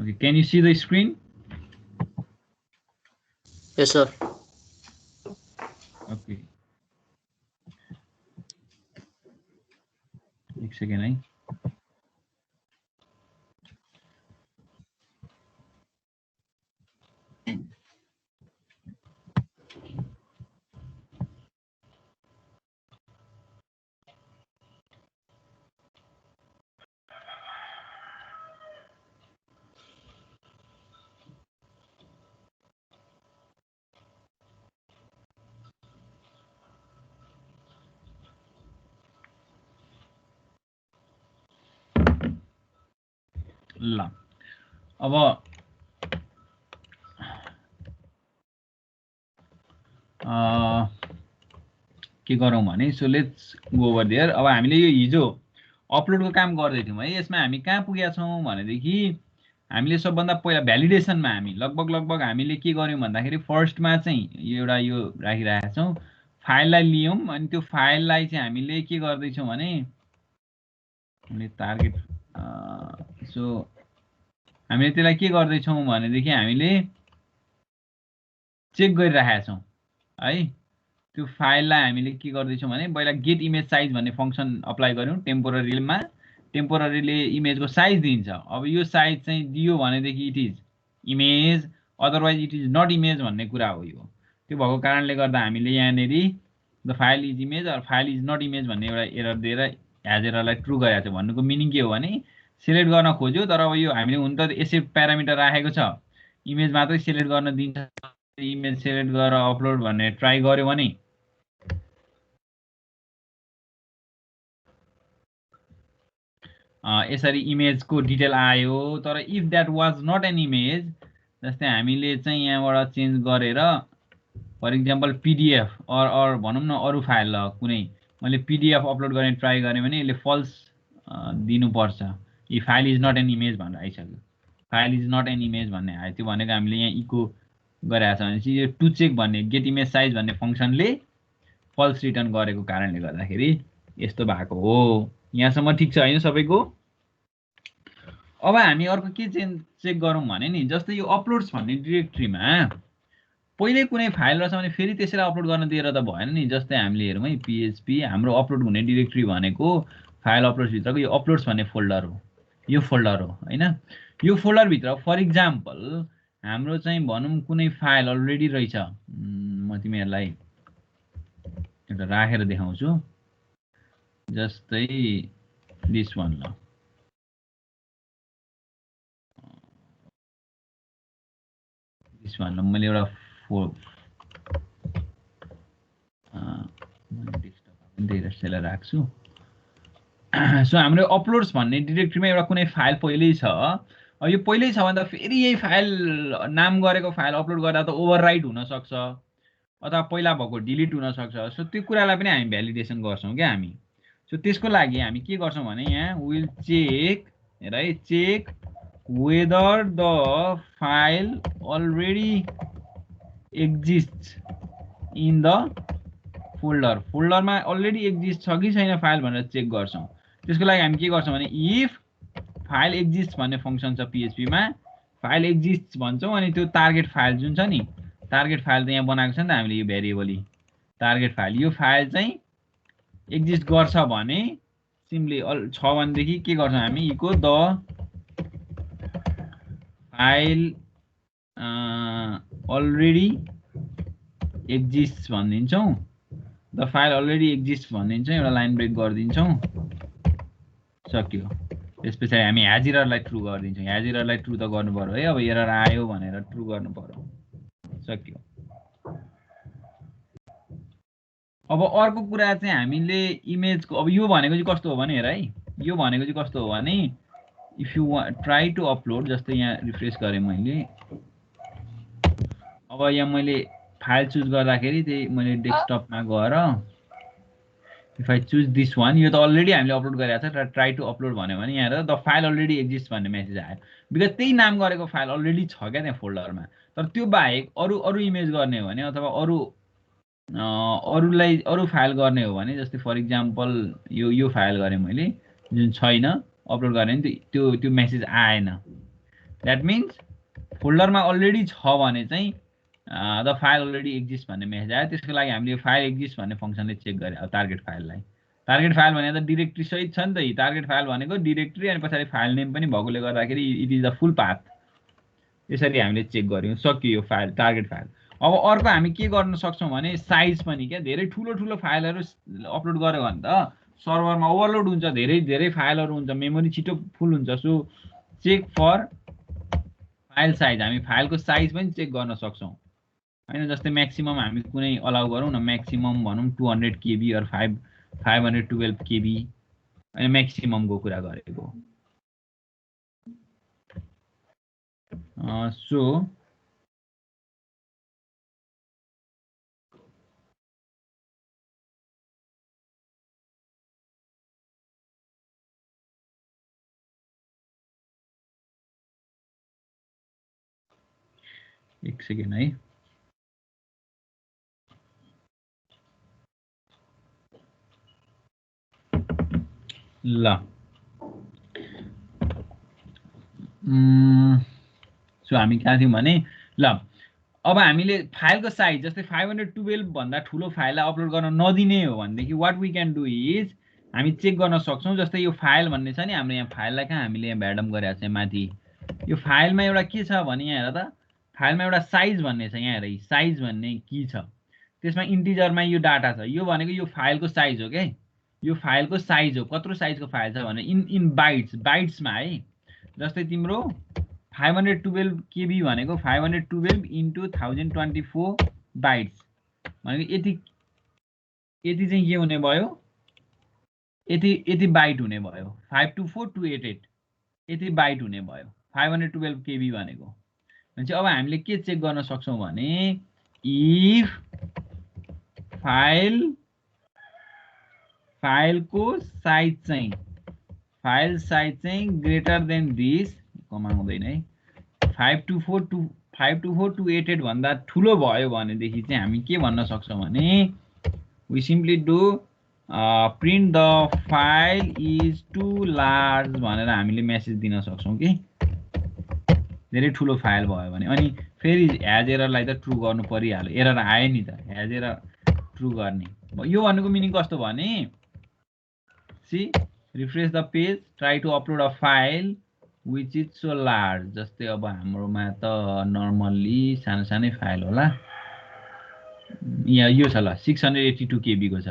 Okay, can you see the screen? Yes, sir. Okay. एक second है। ल अब के गरौँ भने so let's go over there. अब हामीले यो हिजो अपलोडको काम गर्दै थियौँ है। यसमा हामी कहाँ पुगेका छौँ भनेदेखि हामीले सबभन्दा पहिला भ्यालिडेसनमा हामी लगभग हामीले के गर्यौँ भन्दाखेरि फर्स्टमा चाहिँ एउटा यो राखिरहेका छौँ, फाइललाई लियौँ अनि त्यो फाइललाई चाहिँ हामीले के गर्दैछौँ भने टार्गेट सो हामीले त्यसलाई के गर्दैछौँ भनेदेखि हामीले चेक गरिरहेका छौँ है। त्यो फाइललाई हामीले के गर्दैछौँ भने पहिला गेट इमेज साइज भन्ने फङ्सन अप्लाई गऱ्यौँ टेम्पोररीमा। टेम्पोररीले इमेजको साइज दिन्छ। अब यो साइज चाहिँ दियो भनेदेखि it is image, otherwise it is not image भन्ने कुरा हो यो। त्यो भएको कारणले गर्दा हामीले यहाँनिर the file is image or file is not image भन्ने एउटा एरर दिएर ह्याज एररलाई ट्रु गरेको छ। भन्नुको मिनिङ के हो भने सिलेक्ट गर्न खोज्यो तर अब यो हामीले हुन त यसै प्यारामिटर राखेको छ, इमेज मात्रै सिलेक्ट गर्न दिन्छ। इमेज सिलेक्ट गरेर अपलोड भन्ने ट्राई गर्यो भने यसरी इमेजको डिटेल आयो। तर if that was not an image, जस्तै हामीले चाहिँ यहाँबाट चेन्ज गरेर फर इक्जाम्पल पिडिएफ अर भनौँ न अरू फाइल ल कुनै मैले पिडिएफ अपलोड गर्ने ट्राई गरेँ भने यसले फल्स दिनुपर्छ। यी file is not an image भनेर आइसक्यो। File is not an image भन्ने आयो। त्यो भनेको हामीले यहाँ इको गरेको छ भनेपछि यो टु चेक भन्ने गेट इमेज साइज भन्ने फङ्सनले फल्स रिटर्न गरेको कारणले गर्दाखेरि यस्तो भएको हो। यहाँसम्म ठिक छ होइन सबैको? अब हामी अर्को के चेक गरौँ भने नि जस्तै यो अपलोड्स भन्ने डिरेक्ट्रीमा पहिले कुनै फाइल रहेछ भने फेरि त्यसैलाई अपलोड गर्न दिएर त भएन नि। जस्तै हामीले हेरौँ है, पिएचपी हाम्रो अपलोड हुने डिरेक्ट्री भनेको फाइल अपलोड्सभित्रको यो अपलोड्स भन्ने फोल्डर हो। यो फोल्डर हो होइन। यो फोल्डरभित्र फर इक्जाम्पल हाम्रो चाहिँ भनौँ कुनै फाइल अलरेडी रहेछ। म तिमीहरूलाई एउटा राखेर देखाउँछु। जस्तै दिस वान ल, दिस वान ल मैले एउटा डेस्कटपलाई राख्छु। सो हाम्रो अपलोड्स भन्ने डिरेक्ट्रीमा एउटा कुनै फाइल पहिल्यै छ। अब यो पहिल्यै छ भने त फेरि यही फाइल नाम गरेको फाइल अपलोड गर्दा त ओभरराइट हुनसक्छ अथवा पहिला भएको डिलिट हुनसक्छ। सो त्यो कुरालाई पनि हामी भ्यालिडेसन गर्छौँ क्या हामी। सो त्यसको लागि हामी के गर्छौँ भने यहाँ विल चेक हेर है, check whether the file already exist in the folder. फोल्डरमा अलरेडी एक्जिस्ट छ कि छैन फाइल भनेर चेक गर्छौँ। त्यसको लागि हामी के गर्छौँ भने इफ फाइल एक्जिस्ट भन्ने फङ्सन छ पिएचपीमा, फाइल एक्जिस्ट भन्छौँ अनि त्यो टार्गेट फाइल जुन छ नि, टार्गेट फाइल त यहाँ बनाएको छ नि त हामीले यो भेरिएबल टार्गेट फाइल, यो फाइल चाहिँ एक्जिस्ट गर्छ भने सिम्पली छ भनेदेखि के गर्छौँ हामी echo the file already exist भनिदिन्छौँ। द फाइल अलरेडी एक्जिस्ट भनिदिन्छौँ, एउटा लाइन ब्रेक गरिदिन्छौँ, सक्यो। त्यस पछाडि हामी ह्याज एररलाई ट्रु गरिदिन्छौँ। ह्याज एररलाई ट्रु त गर्नु पर्यो है। अब एरर आयो भनेर ट्रु गर्नु पर्यो, सक्यो। अब अर्को कुरा चाहिँ हामीले इमेजको, अब यो भनेको चाहिँ कस्तो हो भने हेर है, यो भनेको चाहिँ कस्तो हो भने if you try to upload, जस्तै यहाँ रिफ्रेस गरेँ मैले। अब यहाँ मैले फाइल चुज गर्दाखेरि त्यही मैले डेस्कटपमा गएर if I choose this one, यो त अलरेडी हामीले अपलोड गरेको छ। ट्राई टु अपलोड भन्यो भने यहाँ द फाइल अलरेडी एक्जिस्ट भन्ने मेसेज आयो। बिकज त्यही नाम गरेको फाइल अलरेडी छ क्या त्यहाँ फोल्डरमा। तर त्यो बाहेक अरू इमेज गर्ने हो भने अथवा अरू फाइल गर्ने हो भने, जस्तै फर इक्जाम्पल यो फाइल गरेँ मैले जुन छैन, अपलोड गरेँ भने त्यो मेसेज आएन। द्याट मिन्स फोल्डरमा अलरेडी छ भने चाहिँ द फाइल अलरेडी एक्जिस्ट भन्ने मेसेज आयो। त्यसको लागि हामीले यो फाइल एक्जिस्ट भन्ने फङ्सनले चेक गरे अब टार्गेट फाइललाई। टार्गेट फाइल भने त डिरेक्ट्री सहित छ नि त। टार्गेट फाइल भनेको डिरेक्ट्री अनि पछाडि फाइल नेम पनि भएकोले गर्दाखेरि it is the full path. यसरी हामीले चेक गर्यौँ, सकियो यो फाइल टार्गेट फाइल। अब अर्को हामी के गर्न सक्छौँ भने साइज पनि क्या। धेरै ठुलो ठुलो फाइलहरू अपलोड गऱ्यो भने त सर्भरमा ओभरलोड हुन्छ, धेरै धेरै फाइलहरू हुन्छ, मेमोरी छिटो फुल हुन्छ। So check for file size, हामी फाइलको साइज पनि चेक गर्न सक्छौँ हैन। जस्तै म्याक्सिमम हामी कुनै अलाउ गरौँ न, म्याक्सिमम भनौँ 200 KB अर 512 KB, अनि म्याक्सिममको कुरा गरेको। सो एक सेकेन्ड है। ल सो हामी कहाँ थियौँ भने, ल अब हामीले फाइलको साइज जस्तै 512 भन्दा ठुलो फाइललाई अपलोड गर्न नदिने हो भनेदेखि what we can do is हामी चेक गर्न सक्छौँ। जस्तै यो फाइल भन्ने छ नि हाम्रो यहाँ फाइललाई कहाँ हामीले यहाँ भ्याडम गरेको छ माथि। यो फाइलमा एउटा के छ भने यहाँ हेर त, फाइलमा एउटा साइज भन्ने छ यहाँ हेर, साइज भन्ने की छ। त्यसमा इन्टिजरमा यो डाटा छ। यो भनेको यो फाइलको साइज हो क्या, यो फाइलको साइज हो। कत्रो साइजको फाइल छ भने इन बाइट्समा है। जस्तै तिम्रो 512 KB भनेको 512 × 1024 बाइट्स भनेको यति चाहिँ के हुने भयो, यति बाइट हुने भयो। 524288 यति बाइट हुने भयो 512 KB भनेको। भनेपछि अब हामीले के चेक गर्न सक्छौँ भने इफ फाइलको साइज चाहिँ ग्रेटर देन दिस, कमाउँदैन है, 524288 भन्दा ठुलो भयो भनेदेखि चाहिँ हामी के भन्न सक्छौँ भने we simply do print the file is too large भनेर हामीले मेसेज दिन सक्छौँ कि धेरै ठुलो फाइल भयो भने। अनि फेरि ह्याज एररलाई त ट्रु गर्नु परिहाल्यो, एरर आयो नि त, ह्याज एरर ट्रु गर्ने। यो भनेको मिनिङ कस्तो भने C refresh the page, try to upload a file which is so large. जस्तै अब हाम्रोमा त नर्मल्ली सानो सानै फाइल होला, यहाँ यो छ ल 682 KB को छ।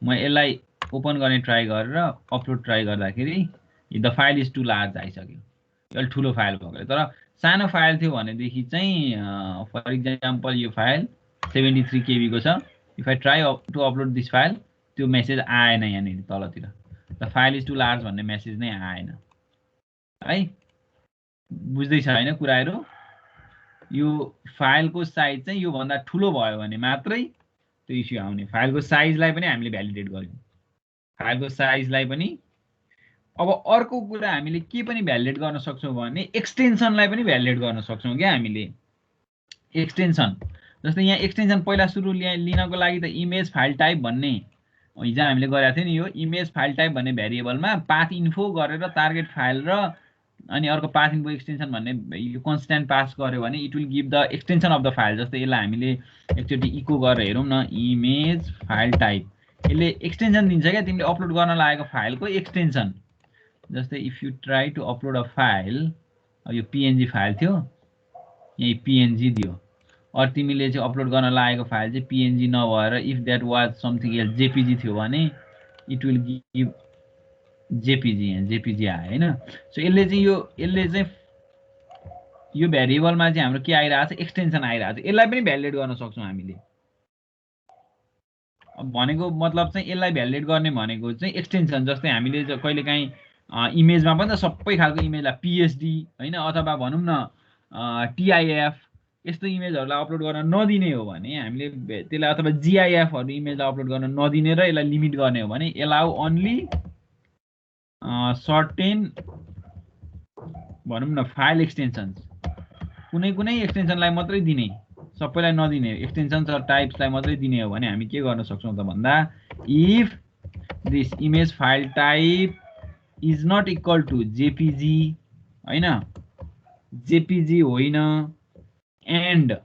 म यसलाई ओपन गर्ने ट्राई गरेर अपलोड ट्राई गर्दाखेरि the file is too large आइसक्यो, यो ठुलो फाइल भएको। तर सानो फाइल थियो भनेदेखि चाहिँ फर इक्जाम्पल यो फाइल 73 KB को छ, if I try to upload this file, त्यो मेसेज आएन यहाँनिर तलतिर, the file is too large भन्ने मेसेज नै आएन है। बुझ्दैछ होइन कुराहरू। यो फाइलको साइज चाहिँ योभन्दा ठुलो भयो भने मात्रै त्यो इस्यु आउने। फाइलको साइजलाई पनि हामीले भ्यालिडेट गर्यौँ, फाइलको साइजलाई पनि। अब अर्को कुरा हामीले के पनि भ्यालिडेट गर्न सक्छौँ भने एक्सटेन्सनलाई पनि भ्यालिडेट गर्न सक्छौँ क्या हामीले। एक्सटेन्सन जस्तै यहाँ एक्सटेन्सन पहिला सुरु लिनको लागि त इमेज फाइल टाइप भन्ने हिजो हामीले गरेको थियौँ नि। यो इमेज फाइल टाइप भन्ने भेरिएबलमा पाथ इन्फो गरेर टार्गेट फाइल र अनि अर्को पाथ इन्फो एक्सटेन्सन भन्ने यो कन्स्ट्यान्ट पास गर्यो भने it will give the extension of the file. जस्तै यसलाई हामीले एकचोटि इको गरेर हेरौँ न, इमेज फाइल टाइप, यसले एक्सटेन्सन दिन्छ क्या तिमीले अपलोड गर्न लागेको फाइलको एक्सटेन्सन। जस्तै if you try to upload a file, यो पिएनजी फाइल थियो, यही पिएनजी दियो, अरू तिमीले चाहिँ अपलोड गर्न लागेको फाइल चाहिँ पिएनजी नभएर if that was something else JPG थियो भने इट विल गिभ जेपिजी, यहाँ जेपिजी आयो होइन। सो यसले चाहिँ यो भेरिएबलमा चाहिँ हाम्रो के आइरहेको छ, एक्सटेन्सन आइरहेको छ। यसलाई पनि भ्यालिडेट गर्न सक्छौँ हामीले। अब भनेको मतलब चाहिँ यसलाई भ्यालिडेट गर्ने भनेको चाहिँ एक्सटेन्सन। जस्तै हामीले कहिलेकाहीँ इमेजमा पनि त सबै खालको इमेजलाई पिएचडी होइन अथवा भनौँ न टिआइएफ यस्तो इमेजहरूलाई अपलोड गर्न नदिने हो भने हामीले त्यसलाई, अथवा जिआइएफहरू इमेजलाई अपलोड गर्न नदिने र यसलाई लिमिट गर्ने हो भने एलाउ ओन्ली सर्टेन भनौँ न फाइल एक्सटेन्सन्स, कुनै एक्सटेन्सनलाई मात्रै दिने, सबैलाई नदिने, एक्सटेन्सन्स र टाइप्सलाई मात्रै दिने हो भने हामी के गर्न सक्छौँ त भन्दा if this image file type is not equal to JPG होइन, जेपीजी होइन एन्ड है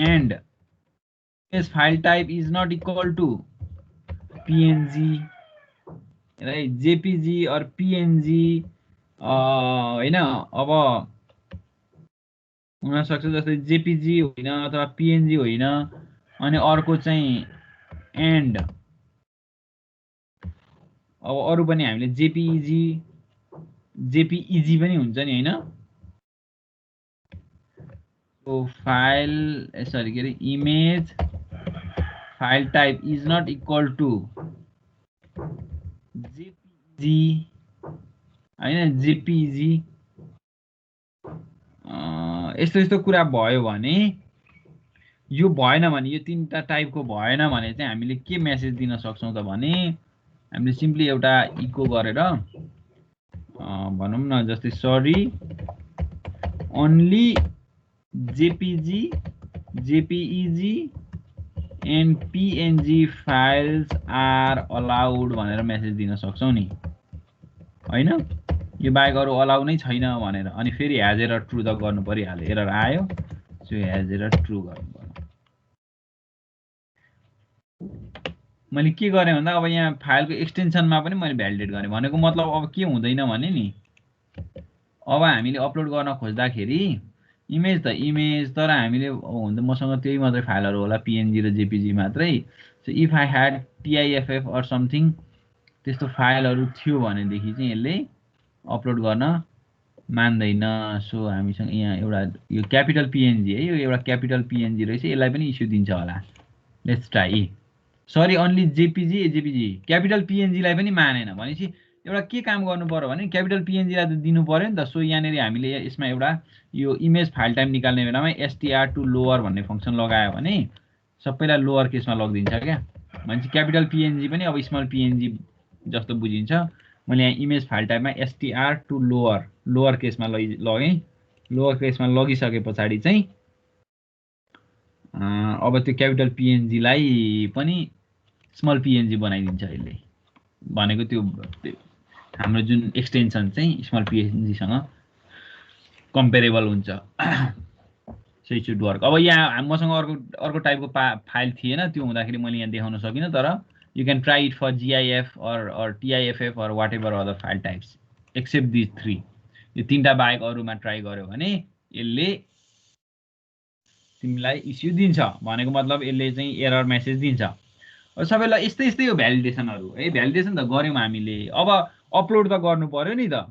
and image file type is not equal to PNG right JPG or PNG होइन अब हुन सक्छ जस्तै जेपीजी होइन अथवा पीएनजी होइन अनि अर्को चाहिँ एन्ड अब अरु पनि हामीले जेपीईजी पनि हुन्छ नि हैन सो फाइल सरी के अरे image file type is not equal to JPG हैन जेपीजी यस्तो यस्तो कुरा भयो भने यो भएन भने यो तीनटा टाइपको भएन भने चाहिँ हामीले के मेसेज दिन सक्छौं त भने हामीले सिम्पली एउटा इको गरेर भनौं न जस्तै sorry only JPG JPEG and PNG files are allowed भनेर मेसेज दिन सक्छौं नि हैन यो बाहेक अरु अलाउ नै छैन भनेर अनि फेरि हैज एरर ट्रू त गर्नु परिहाल्यो एरर आयो सो हैज एरर ट्रू गर्नु पर्यो मैले के गरे भन्दा अब यहाँ फाइलको एक्सटेन्सनमा पनि मैले भ्यालिडेट गरे भनेको मतलब अब के हुँदैन भने नि अब हामीले अपलोड गर्न खोज्दाखेरि इमेज त इमेज तर हामीले हुन्छ मसँग त्यही मात्रै फाइलहरु होला पीएनजी र जेपीजी मात्रै so if I had TIFF or something त्यस्तो फाइलहरु थियो भने देखि चाहिँ यसले अपलोड गर्न मान्दैन सो हामीसँग यहाँ एउटा यो क्यापिटल पीएनजी है यो एउटा क्यापिटल पीएनजी रहेछ यसलाई पनि इस्यु दिन्छ होला let's try sorry only JPG capital PNG लाई पनि मानेन भनेपछि एउटा के काम गर्नु पर्यो भने क्यापिटल पीएनजी लाई त दिनु पर्यो नि त सो यहाँनेरि हामीले यसमा एउटा यो इमेज फाइल टाइप निकाल्ने बेलामा str to lower भन्ने फंक्सन लगायो भने सबैलाई लोअर केसमा लगिदिन्छ क्या भनेपछि क्यापिटल पीएनजी पनि अब स्मल पीएनजी जस्तो बुझिन्छ मैले यहाँ इमेज फाइल टाइपमा str to लोअर केसमा लगेँ लोअर केसमा लगिसकेपछि चाहिँ अब त्यो क्यापिटल पीएनजी लाई पनि स्मल पीएनजी बनाइदिन्छ यसले भनेको त्यो हाम्रो जुन एक्सटेन्सन चाहिँ स्मल पीएनजी सँग कम्पेरेबल हुन्छ सो इट शुड वर्क अब यहाँ मसँग अर्को टाइपको फाइल थिएन त्यो हुँदाखेरि मैले यहाँ देखाउन सकिन तर you can try it for GIF or TIFF or whatever other file types except these three यो तीनटा बाहेक अरुमा ट्राई गर्यो भने यसले तिमीलाई इस्यु दिन्छ भनेको मतलब यसले चाहिँ एरर मेसेज दिन्छ सबैलाई यस्तै हो भ्यालिडेसनहरु है भ्यालिडेसन त गर्यौं हामीले अब अपलोड त गर्नु पर्यो नि त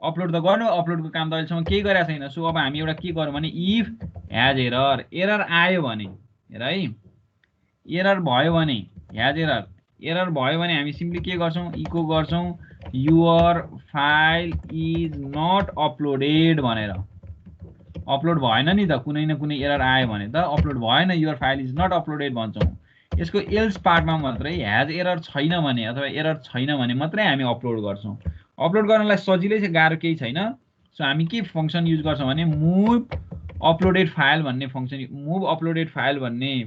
अपलोड त गर्नु अपलोडको काम त अहिलेसम्म केही गरेको छैन सो अब हामी एउटा के गरौँ भने इफ हैज एरर आयो भने हेर है एरर भयो भने हैज एरर भयो भने हामी सिम्पली के गर्छौं इको गर्छौं your file is not uploaded भनेर अपलोड भएन नि त कुनै न कुनै एरर आयो भने त अपलोड भएन your file is not uploaded भन्छौं यसको एल्स पार्टमा मात्रै हैज एरर छैन भने अथवा एरर छैन भने मात्रै हामी अपलोड गर्छौं अपलोड गर्नलाई सजिलै छ गाह्रो केही छैन सो हामी के फंक्सन युज गर्छौं भने मुभ अपलोडेड फाइल भन्ने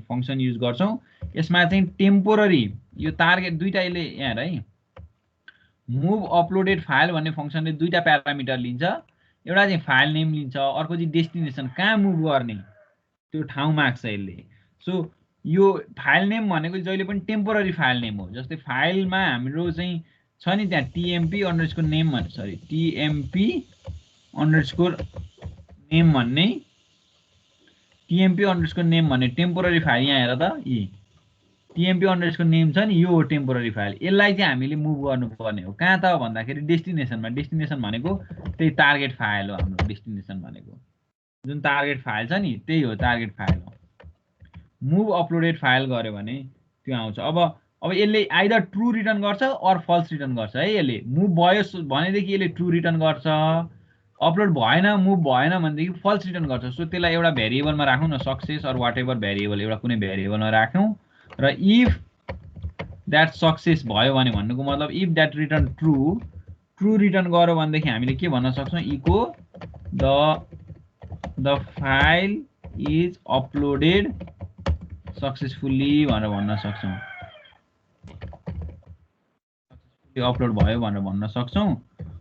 फंक्सन युज गर्छौं यसमा चाहिँ टेम्पोररी यो टार्गेट दुईटा यसले यहाँ है मुभ अपलोडेड फाइल भन्ने फंक्सनले दुईटा प्यारामिटर लिन्छ एउटा चाहिँ फाइल नेम लिन्छ अर्को चाहिँ डेस्टिनेसन कहाँ मुभ गर्ने त्यो ठाउँ माग्छ यसले सो यो फाइल नेम भनेको जहिले पनि टेम्पोररी फाइल नेम हो जस्तै फाइलमा हाम्रो चाहिँ छ नि त्यहाँ tmp_name भन्ने सरी tmp_name भन्ने टेम्पोररी फाइल यहाँ हेर त tmp_name छ नि यो हो टेम्पोररी फाइल यसलाई चाहिँ हामीले मुभ गर्नुपर्ने हो कहाँ त भन्दाखेरि डेस्टिनेसनमा डेस्टिनेसन भनेको त्यही टार्गेट फाइल हो हाम्रो डेस्टिनेसन भनेको जुन टार्गेट फाइल छ नि त्यही हो टार्गेट फाइल हो मुभ अपलोडेड फाइल गर्यो भने त्यो आउँछ अब यसले आइदर ट्रू रिटर्न गर्छ अर फल्स रिटर्न गर्छ है यसले मुभ भयो भनेदेखि यसले ट्रू रिटर्न गर्छ अपलोड भएन मुभ भएन भनेदेखि फल्स रिटर्न गर्छ सो त्यसलाई एउटा भेरिएबलमा राखौं न सक्सेस अर व्हाटएभर भेरिएबल एउटा कुनै भेरिएबलमा राखौं र इफ दैट सक्सेस भयो भने भन्नुको मतलब if that return true return गर्यो भनेदेखि हामीले के भन्न सक्छौं eco the file is uploaded successfully भनेर भन्न सक्छौं अपलोड भयो भनेर भन्न सक्छौं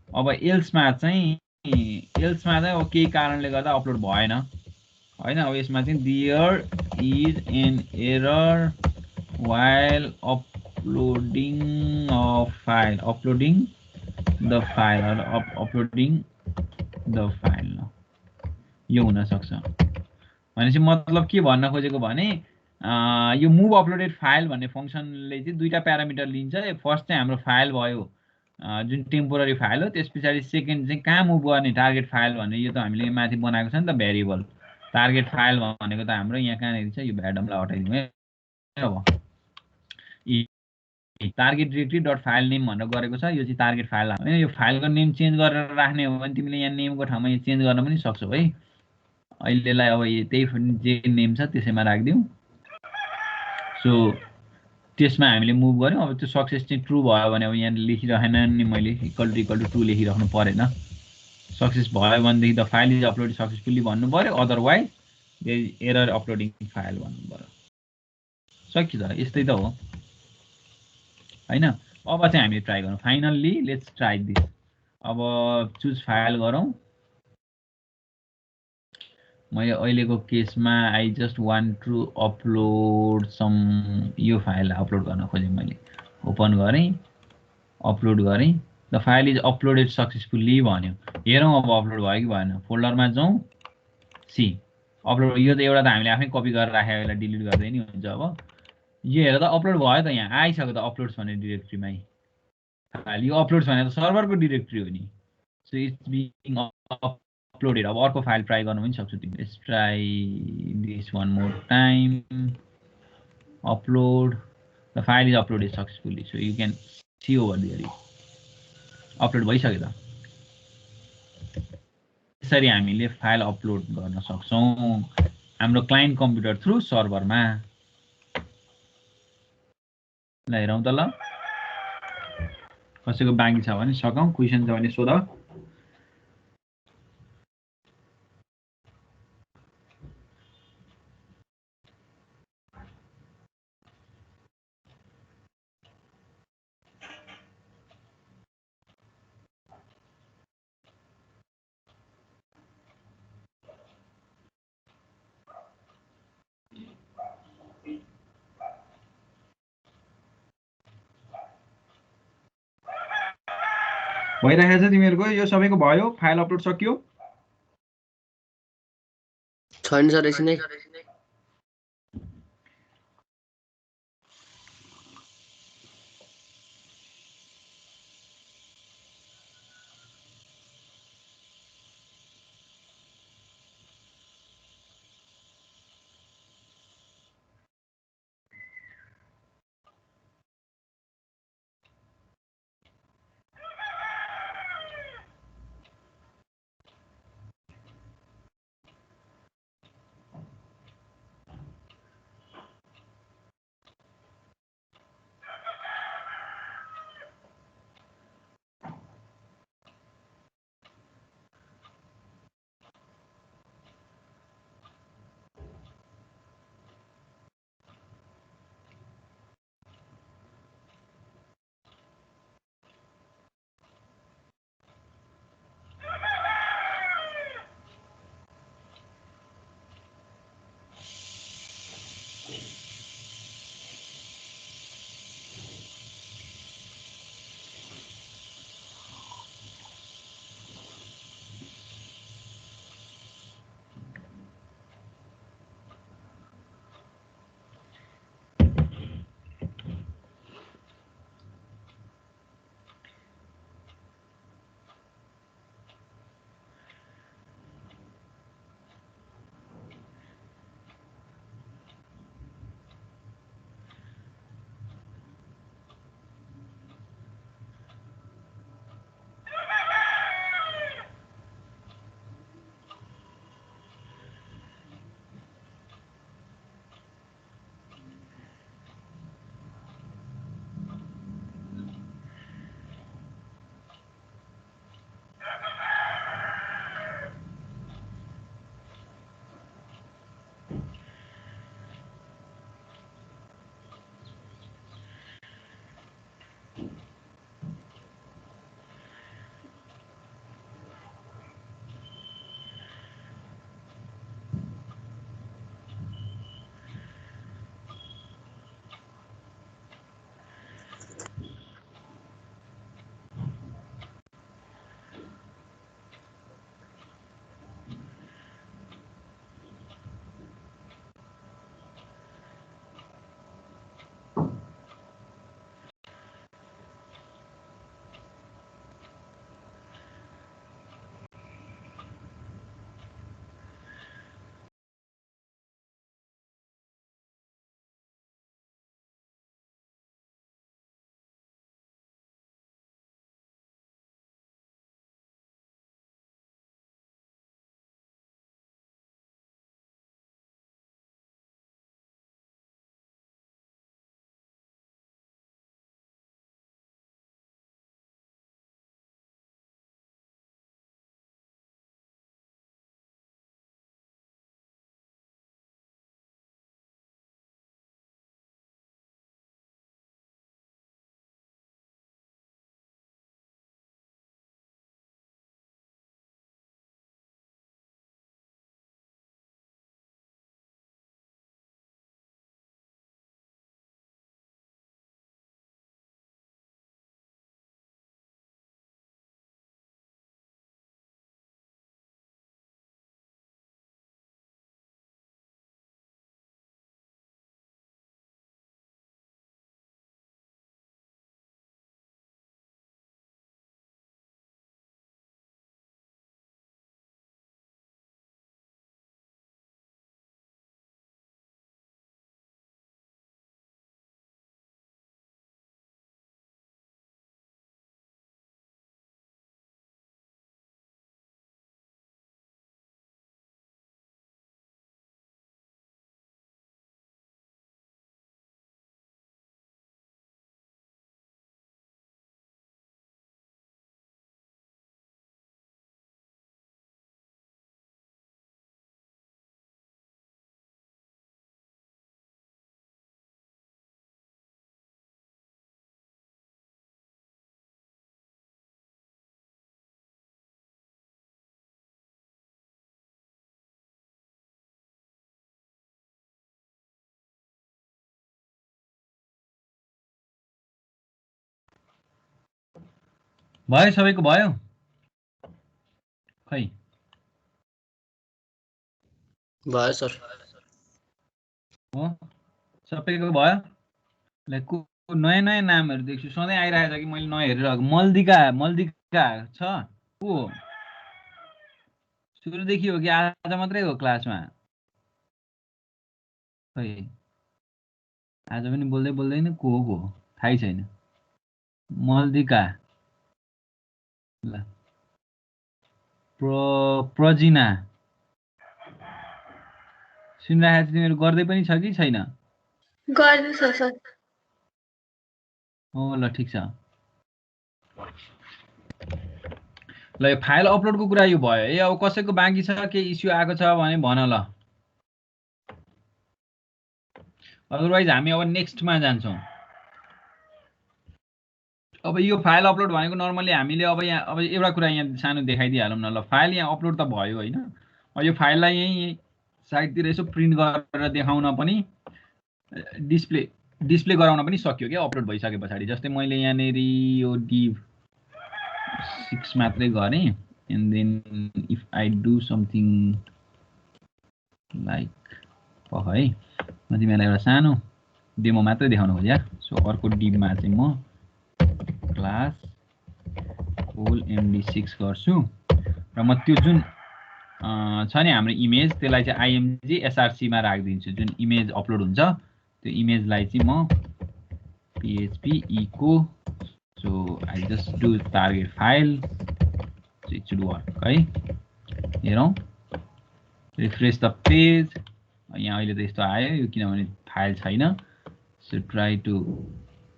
अब एल्समा चाहिँ अब केही कारणले गर्दा अपलोड भएन हैन। अब यसमा चाहिँ there is an error while uploading a file uploading the file uploading the file यो हुन सक्छ। भनेपछि मतलब के भन्न खोजेको भने यो मुभ अपलोडेड फाइल भन्ने फङ्सनले चाहिँ दुईटा प्यारामिटर लिन्छ। फर्स्ट चाहिँ हाम्रो फाइल भयो जुन टेम्पोररी फाइल हो, त्यस पछाडि सेकेन्ड चाहिँ कहाँ मुभ गर्ने टार्गेट फाइल भन्ने। यो त हामीले माथि बनाएको छ नि त भेरिएबल टार्गेट फाइल भनेको त हाम्रो यहाँ कहाँनिर छ, यो भ्याडमलाई हटाइदिउँ है। अब target directory dot file name भनेर गरेको छ, यो चाहिँ टार्गेट फाइल होइन। यो फाइलको नेम चेन्ज गरेर राख्ने हो भने तिमीले यहाँ नेमको ठाउँमा यो चेन्ज गर्न पनि सक्छौ है। अहिलेलाई अब त्यही जे नेम छ त्यसैमा राखिदिउँ। सो त्यसमा हामीले मुभ गऱ्यौँ। अब त्यो सक्सेस चाहिँ ट्रु भयो भने अब यहाँ लेखिरहेन नि, मैले इक्वल टु 2 लेखिराख्नु परेन। सक्सेस भयो भनेदेखि the file is upload successfully भन्नु पऱ्यो, अदरवाइज एरर अपलोडिङ फाइल भन्नु पऱ्यो। सक्यो त, यस्तै त हो होइन। अब चाहिँ हामीले ट्राई गरौँ। Finally let's try this. अब चुज फाइल गरौँ। मैले अहिलेको केसमा I just want to upload some, यो फाइललाई अपलोड गर्न खोजेँ। मैले ओपन गरेँ, अपलोड गरेँ। The file is uploaded successfully भन्यो। हेरौँ अब अपलोड भयो कि भएन। फोल्डरमा जाउँ, सी अपलोड। यो त एउटा त हामीले आफै कपी गरेर राखेको, यसलाई डिलिट गर्दै नि हुन्छ। अब यो हेर त अपलोड भयो त, यहाँ आइसक्यो त अपलोड्स भन्ने डिरेक्ट्रीमै फाइल। यो अपलोड्स भनेको त सर्भरको डिरेक्ट्री हो नि। So it's being uploaded. अब अर्को फाइल ट्राई गर्नु पनि सक्छु तिमीले। Let's try this one more time. Upload, the file is uploaded successfully. So you can see over there upload भइसक्यो त। यसरी हामीले फाइल अपलोड गर्न सक्छौँ हाम्रो क्लाइन्ट कम्प्युटर थ्रु सर्भरमा। ल हेरौँ त, ल कसैको बाँकी छ भने सकौँ, क्वेसन छ भने सोध। भइरहेको छ तिमीहरूको? यो सबैको भयो? फाइल अपलोड सकियो? छैन सर, एकछिन है। भयो सबैको भयो खै भयो सर हो सबैको भयो ल नयाँ नयाँ नामहरू देख्छु सधैँ आइरहेको छ कि मैले नयाँ हेरिरहेको मल्दिका छ को हो सुरुदेखि हो कि आज मात्रै हो क्लासमा खै आज पनि बोल्दै बोल्दैन को हो थाहै छैन मल्दिका ल प्रजिना सुनिरहेको छ तिमीहरू गर्दै पनि छ कि छैन गर्दैछ सर हो ल ठिक छ ल यो फाइल अपलोडको कुरा यो भयो है अब कसैको बाँकी छ के इस्यु आएको छ भने भन ल अदरवाइज हामी अब नेक्स्टमा जान्छौँ अब यो फाइल अपलोड भनेको नर्मली हामीले अब यहाँ अब एउटा कुरा यहाँ सानो देखाइदिइहालौँ न ल फाइल यहाँ अपलोड त भयो होइन अब यो फाइललाई यहीँ साइडतिर यसो प्रिन्ट गरेर देखाउन पनि डिस्प्ले गराउन पनि सक्यो क्या अपलोड भइसके पछाडि जस्तै मैले यहाँनिर यो div 6 मात्रै गरेँ and then if I do something like है म तिमीलाई एउटा सानो डेमो मात्रै देखाउनु खोज्या सो अर्को डिभमा चाहिँ म क्लास फुल md6 गर्छु र म त्यो जुन छ नि हाम्रो इमेज त्यसलाई चाहिँ img src मा राखिदिन्छु जुन इमेज अपलोड हुन्छ त्यो इमेजलाई चाहिँ म php echo so I just do target file so it should work है हेरौँ रिफ्रेश द पेज यहाँ अहिले त यस्तो आयो यो किनभने फाइल छैन so try to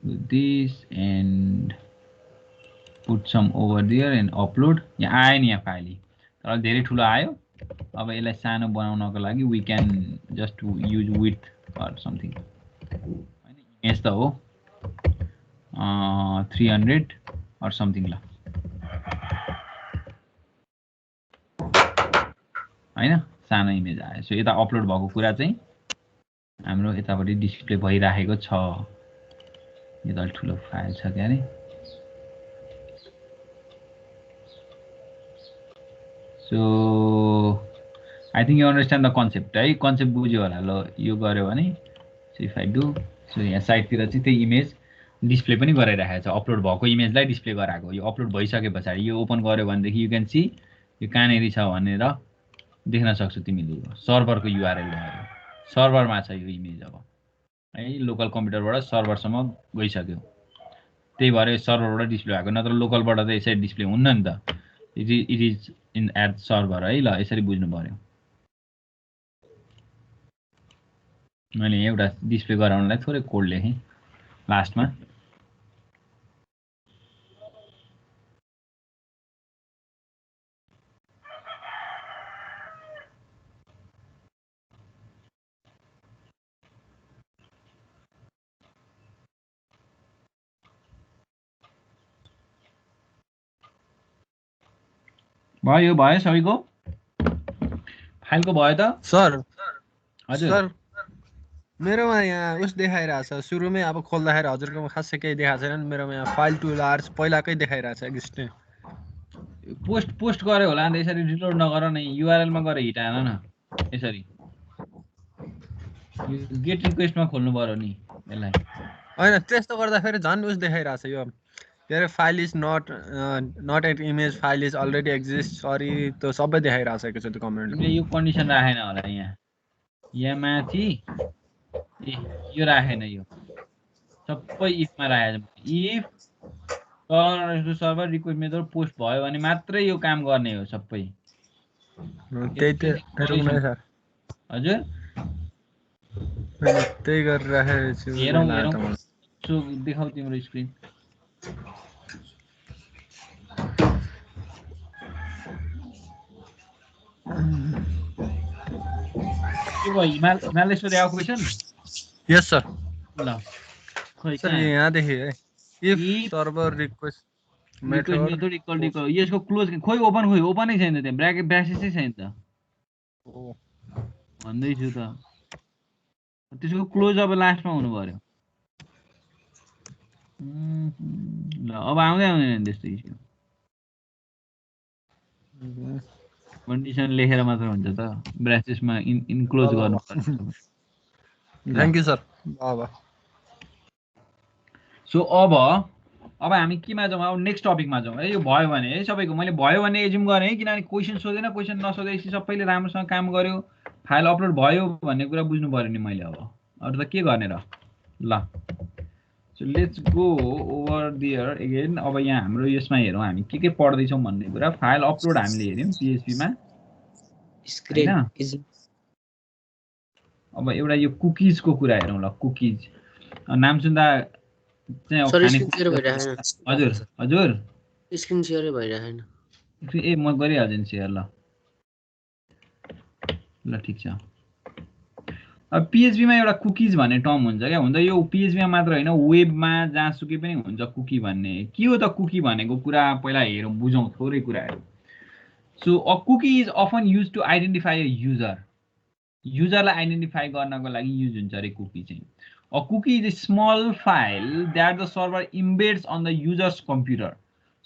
do this and put some over there and upload यहाँ आयो नि यहाँ फाइल तर धेरै ठुलो आयो अब यसलाई सानो बनाउनको लागि we can just use width or something हैन इमेज त हो 300 or something ल हैन सानो इमेज आयो सो यता अपलोड भएको कुरा चाहिँ हाम्रो यतापट्टि डिस्प्ले भइराखेको छ यो त ठुलो फाइल छ क्या रे so I think you understand the concept है कन्सेप्ट बुझ्यो होला ल यो गर्यो भने so if I do so यहाँ साइडतिर चाहिँ त्यही इमेज डिस्प्ले पनि गराइराखेको छ अपलोड भएको इमेजलाई डिस्प्ले गराएको यो अपलोड भइसके पछाडि यो ओपन गर्यो भनेदेखि यु क्यान सी यो कहाँनेरि छ भनेर देख्न सक्छौ तिमीले सर्भरको युआरएल भयो सर्भरमा छ यो इमेज अब है लोकल कम्प्युटरबाट सर्भरसम्म गइसक्यो त्यही भएर यो सर्भरबाट डिस्प्ले भएको नत्र लोकलबाट त यसरी डिस्प्ले हुन्न नि त it is in at server है ल यसरी बुझ्नु पर्यो मैले एउटा डिस्प्ले गराउनलाई थोरै कोड लेखेँ लास्टमा भयो सबैको फाइलको भयो त सर हजुर सर मेरोमा यहाँ उस देखाइरहेछ सुरुमै अब खोल्दाखेरि हजुरकोमा खासै केही देखाएको छैन मेरोमा यहाँ फाइल टु लार्ज पहिलाकै देखाइरहेछ एक्जिस्टिङ पोस्ट गरे होला नि यसरी रिलोड नगर न युआरएल मा गएर हिट हान न यसरी गेट रिक्वेस्टमा खोल्नु पर्यो नि यसलाई हैन त्यस्तो गर्दा फेरि झन् उस देखाइरहेछ यो के अरे file is not at image file is already exist sorry त्यो सबै देखाइरहेछ एकैचोटि कमेन्ट तिमीले यो कन्डिसन राखेन होला यहाँ माथि यो राखेन यो सबै इफमा राखेको if server request method post भयो भने मात्रै यो काम गर्ने हो सबै त्यही त हजुर त्यही गरिराखेको छु हेरौँ सो देखाउ तिम्रो स्क्रिन के भयो हिमालेश्वरी आएको क्वेसन यस सर ल खै सर यहाँदेखि है if server request method equal to यसको क्लोज खोइ ओपनै छैन त्यहाँ ब्राकेट ब्रासेसै छैन त भन्दैछु त त्यसको क्लोज अब लास्टमा हुनु पर्यो ल अब आउँदैन त्यस्तो इस्यु कन्डिसन लेखेर मात्र हुन्छ त ब्रासेसमा इन्क्लोज गर्नुपर्छ थ्यांक यू सर अब सो अब हामी केमा जाउँ अब नेक्स्ट टपिकमा जाउँ है यो भयो भने है सबैको मैले भयो भने एज्युम गरेँ किनभने क्वेसन सोधेन क्वेसन नसोधेपछि सबैले राम्रोसँग काम गर्यो फाइल अपलोड भयो भन्ने कुरा बुझ्नु पर्यो नि मैले अब अरू त के गर्ने र ल so let's go over there again अब यहाँ हाम्रो यसमा हेरौँ हामी के पढ्दैछौँ भन्ने कुरा फाइल अपलोड हामीले हेऱ्यौँ PHP-मा स्क्रिन अब एउटा यो कुकिजको कुरा हेरौँ ल कुकिज नाम सुन्दा चाहिँ हजुर हजुर स्क्रिन सेयरै भइरहेन ए म गरिहाल्छु नि सेयर ल ठिक छ अब PHP-मा एउटा कुकिज भन्ने टर्म हुन्छ क्या हुन त यो PHP-मा मात्र होइन वेबमा जहाँसुकै पनि हुन्छ कुकी भन्ने के हो त कुकी भनेको कुरा पहिला हेरौँ बुझौँ थोरै कुराहरू so a cookie is often used to identify a युजरलाई आइडेन्टिफाई गर्नको लागि युज हुन्छ अरे कुकी चाहिँ a cookie is a small file that the server embeds on the user's computer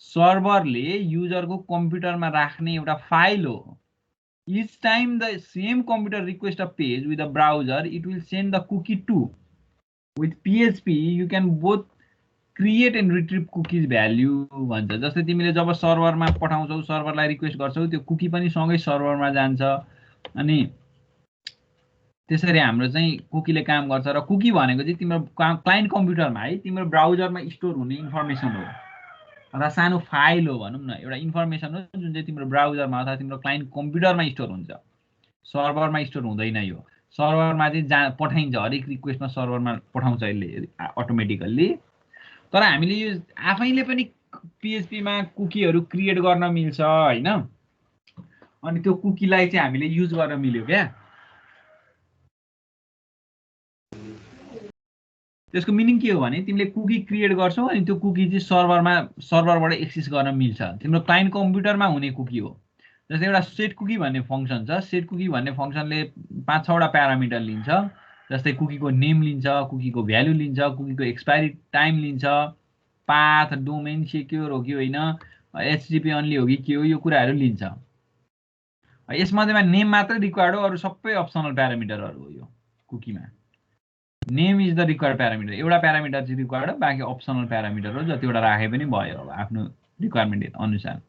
सर्भरले युजरको कम्प्युटरमा राख्ने एउटा फाइल हो Each time the same computer requests a page with a browser, it will send the cookie to. With PHP, you can both create and retrieve cookies value भन्छ जस्तै तिमीले जब सर्भरमा पठाउँछौ सर्भरलाई request गर्छौ त्यो कुकी पनि सँगै सर्भरमा जान्छ अनि त्यसरी हाम्रो चाहिँ कुकीले काम गर्छ र कुकी भनेको चाहिँ तिम्रो क्लाइन्ट कम्प्युटरमा है तिम्रो ब्राउजरमा स्टोर हुने इन्फर्मेसन हो अथवा सानो फाइल हो भनौँ न एउटा इन्फर्मेसन हो जुन चाहिँ तिम्रो ब्राउजरमा अथवा तिम्रो क्लाइन्ट कम्प्युटरमा स्टोर हुन्छ सर्भरमा स्टोर हुँदैन यो सर्भरमा चाहिँ पठाइन्छ हरेक रिक्वेस्टमा सर्भरमा पठाउँछ यसले अटोमेटिकल्ली तर हामीले यो आफैले पनि PHP-मा कुकीहरू क्रिएट गर्न मिल्छ होइन अनि त्यो कुकीलाई चाहिँ हामीले युज गर्न मिल्यो क्या त्यसको मिनिङ के हो भने तिमीले कुकी क्रिएट गर्छौ अनि त्यो कुकी चाहिँ सर्भरबाट एक्सेस गर्न मिल्छ तिम्रो क्लाइन्ट कम्प्युटरमा हुने कुकी हो जस्तै एउटा सेट कुकी भन्ने फङ्सन छ सेट कुकी भन्ने फङ्सनले 5-6 वटा प्यारामिटर लिन्छ जस्तै कुकीको नेम लिन्छ कुकीको भ्यालु लिन्छ कुकीको एक्सपायरी टाइम लिन्छ पाथ डोमेन सेक्योर हो कि होइन HTTP अन्ली हो कि के हो यो कुराहरू लिन्छ यसमध्येमा नेम मात्रै रिक्वायर्ड हो अरू सबै अप्सनल प्यारामिटरहरू हो यो कुकीमा name is the required parameter एउटा प्यारामिटर चाहिँ रिक्वायर्ड हो बाँकी अप्सनल प्यारामिटर हो जतिवटा राखे पनि भयो अब आफ्नो रिक्वायरमेन्ट अनुसार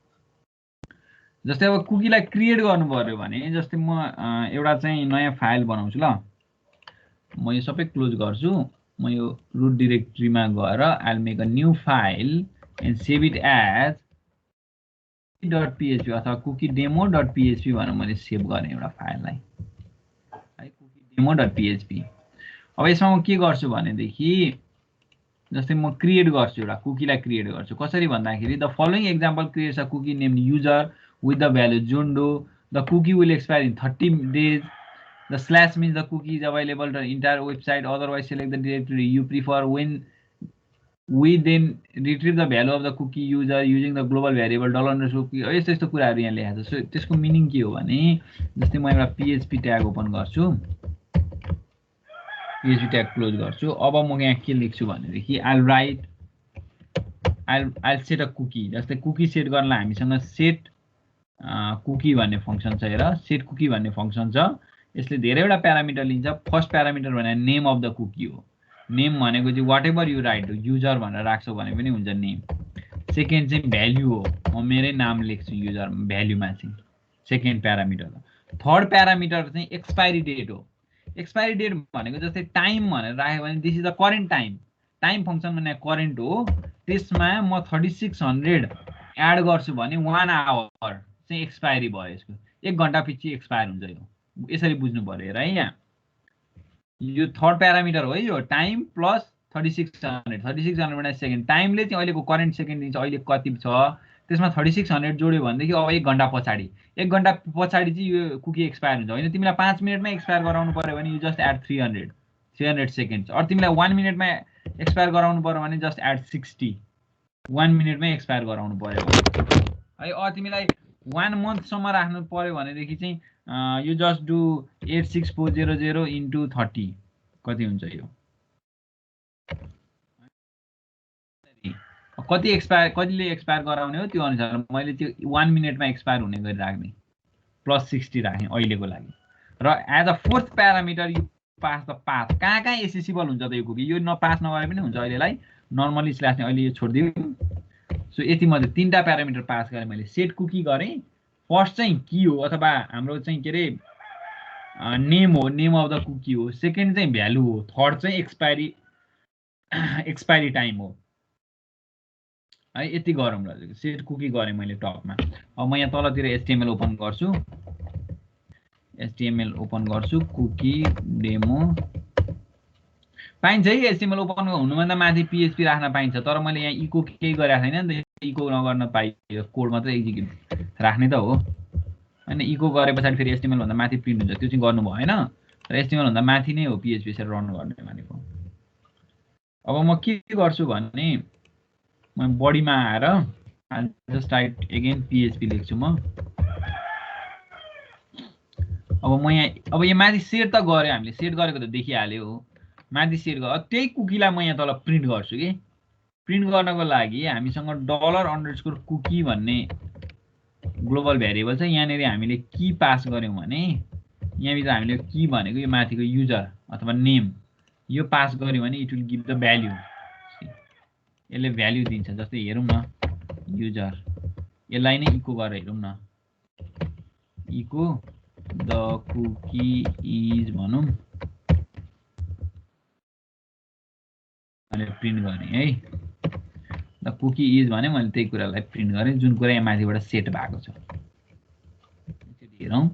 जस्तै अब कुकीलाई क्रिएट गर्नु पर्यो भने जस्तै म एउटा चाहिँ नयाँ फाइल बनाउँछु ल म यो सबै क्लोज गर्छु म यो रुट डिरेक्टरीमा गएर I'll make a new file and save it as .php अथवा cookiedemo.php भनेर मैले सेभ गर्ने एउटा फाइललाई है cookiedemo.php अब यसमा म के गर्छु भनेदेखि जस्तै म क्रिएट गर्छु एउटा कुकीलाई क्रिएट गर्छु कसरी भन्दाखेरि the following example creates a cookie named user with the value Jondo. The cookie will expire in 30 days. The slash means the cookie is available to the entire website. Otherwise, select the directory you prefer. When we then retrieve the value of the cookie user using the global variable $cookie. यस्तो कुराहरु यहाँ लेखेको छ। So त्यसको meaning के हो भने जस्तै म एउटा PHP ट्याग ओपन गर्छु। PHP ट्याग क्लोज गर्छु। अब म यहाँ के लेख्छु भनेदेखि I'll set a cookie. जस्तै कुकी सेट गर्नलाई हामीसँग set कुकी भन्ने फंक्सन छ हेर सेट कुकी भन्ने फंक्सन छ यसले धेरैवटा प्यारामिटर लिन्छ फर्स्ट प्यारामिटर भने नेम अफ द कुकी हो नेम भनेको चाहिँ व्हाटएभर यु राइट हो युजर भनेर राख्छौ भने पनि हुन्छ नेम सेकेन्ड चाहिँ भ्यालु हो म मेरै नाम लेख्छु युजर भ्यालुमा चाहिँ सेकेन्ड प्यारामिटर हो थर्ड प्यारामिटर चाहिँ एक्सपायरी डेट हो एक्सपायरी डेट भनेको जस्तै टाइम भनेर राख्यो भने this is the current time function भने करेन्ट हो त्यसमा म 3600 एड गर्छु भने 1 आवर चाहिँ एक्सपायरी भयो यसको 1 घण्टा पछि एक्सपायर हुन्छ यो यसरी बुझ्नु पर्यो है यहाँ यो थर्ड प्यारामिटर हो यो टाइम प्लस 3600 भने सेकेन्ड टाइमले चाहिँ अहिलेको करेन्ट सेकेन्ड दिन्छ अहिले कति छ त्यसमा 3600 जोड्यो भनेदेखि अब 1 घण्टा पछाडी 1 घण्टा पछाडी चाहिँ यो कुकी एक्सपायर हुन्छ हैन तिमीलाई 5 मिनेटमै एक्सपायर गराउनु पर्यो भने you just add 300 seconds or तिमीलाई 1 मिनेटमा एक्सपायर गराउनु पर्यो भने जस्ट एड 60 1 मिनेटमै एक्सपायर गराउनु पर्यो है अ तिमीलाई 1 मन्थ सम्म राख्नु पर्यो भनेदेखि चाहिँ you just do 86400 into 30 कति हुन्छ यो कतिले एक्सपायर गराउने हो त्यो अनुसार मैले त्यो 1 मिनेटमा एक्सपायर हुने गरी राख्ने +60 राखेँ अहिलेको लागि र as a fourth parameter you pass the path कहाँ एसेसिबल हुन्छ त यो कुकी यो नपास नगरे पनि हुन्छ अहिलेलाई नर्मली स्ल्यास अहिले यो छोडिदिउँ सो यति मध्ये तीनटा प्यारामिटर पास गरेँ मैले सेट कुकी गरेँ फर्स्ट चाहिँ की हो अथवा हाम्रो चाहिँ के रे नेम हो नेम अफ द कुकी हो सेकेन्ड चाहिँ भ्यालु हो थर्ड चाहिँ एक्सपायरी टाइम हो है यति गरौँ ल सेट कुकी गरेँ मैले टपमा अब म यहाँ तलतिर एचटीएमएल ओपन गर्छु कुकी डेमो पाइन्छ है एचटीएमएल ओपन हुनुभन्दा माथि पीएचपी राख्न पाइन्छ तर मैले यहाँ इको केही गरेको छैन नि त इको नगर्न पाइयो कोड मात्रै एक्जिक्युट राख्ने त हो हैन इको गरे पछाडि फेरि एचटीएमएल भन्दा माथि प्रिन्ट हुन्छ त्यो चाहिँ गर्नु भएन र एचटीएमएल भन्दा माथि नै हो पीएचपी यसरी रन गर्ने भनेको अब म के गर्छु भने म बडीमा आएर जस्ट टाइप अगेन पीएचपी लेख्छु म अब यहाँ माथि सेट त गरे हामीले सेट गरेको त देखिहाल्यो हो माथि सेट गर त्यही कुकीलाई म यहाँ तल प्रिन्ट गर्छु कि प्रिन्ट गर्नको लागि हामीसँग $_कुकी भन्ने ग्लोबल भेरिएबल छ यहाँनेरि हामीले की पास गर्यौं भने यहाँ भित्र हामीले की भनेको यो माथिको युजर अथवा नेम यो पास गर्यौं भने it will give the value यसले भ्यालु दिन्छ जस्तै हेरौं न युजर यसलाई नै इको गरेर हेरौं न इको द कुकी इज भनौं मैले प्रिन्ट गरेँ है द कुकी इज भने मैले त्यही कुरालाई प्रिन्ट गरेँ जुन कुरा यहाँ माथिबाट सेट भएको छ हेरौं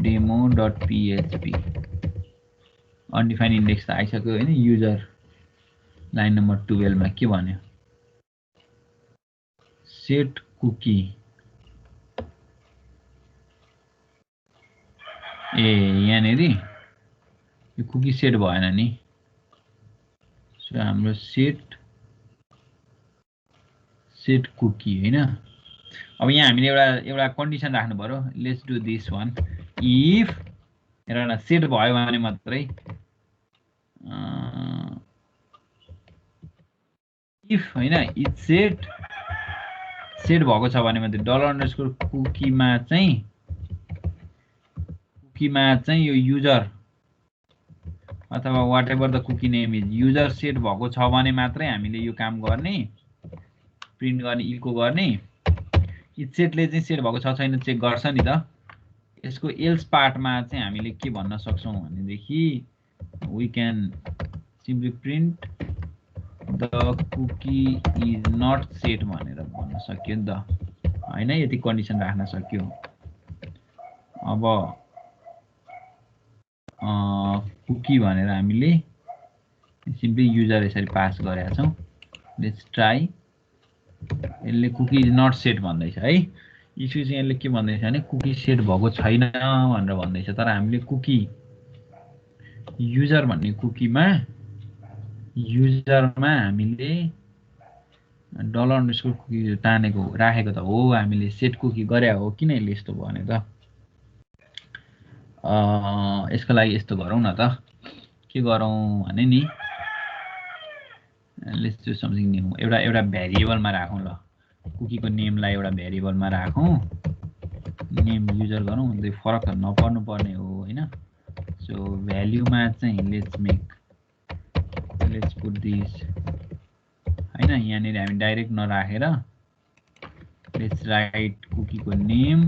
demo.php अनडिफाइन्ड इन्डेक्स त आइसक्यो हैन युजर लाइन नम्बर 12 मा के भन्यो सेट कुकी ए यहाँनेरि यो कुकी सेट भएन नि सो हाम्रो सेट कुकी हैन अब यहाँ हामीले एउटा कन्डिसन राख्नु पर्यो let's do this one if हेर सेट भयो भने मात्रै इफ हैन इट सेट भएको छ भने मात्रै $_कुकीमा चाहिँ यो युजर अथवा whatever the cookie name is user set भएको छ भने मात्रै हामीले यो काम गर्ने प्रिन्ट गर्ने इको गर्ने इट सेटले चाहिँ सेट भएको छ छैन चेक गर्छ नि त यसको एल्स पार्टमा चाहिँ हामीले के भन्न सक्छौं भनेदेखि we can simply print the cookie is not set भनेर भन्न सक्यो नि त हैन यति कन्डिसन राख्न सक्यो अब कुकी भनेर हामीले सिम्पली युजर यसरी पास गरेका छौं लेट्स ट्राई यसले कुकी इज नट सेट भन्दैछ है इस्यु चाहिँ यसले के भन्दैछ भने कुकी सेट भएको छैन भनेर भन्दैछ तर हामीले कुकी युजर भन्ने कुकीमा युजरमा हामीले $_कुकी तानेको राखेको त हो हामीले सेट कुकी गरे हो किन यसले यस्तो भने त यसको लागि यस्तो गरौँ न त के गरौँ भने नि लेट्स डु समथिङ न्यू एउटा भेरिएबलमा राखौं ल कुकीको नेमलाई एउटा भेरिएबलमा राखौं नेम युजर गरौँ त्यो फरक नपर्नु पर्ने हो हैन सो भ्यालुमा चाहिँ लेट्स पुट दिस हैन यहाँनेरि हामी डाइरेक्ट नराखेर लेट्स राइट कुकीको नेम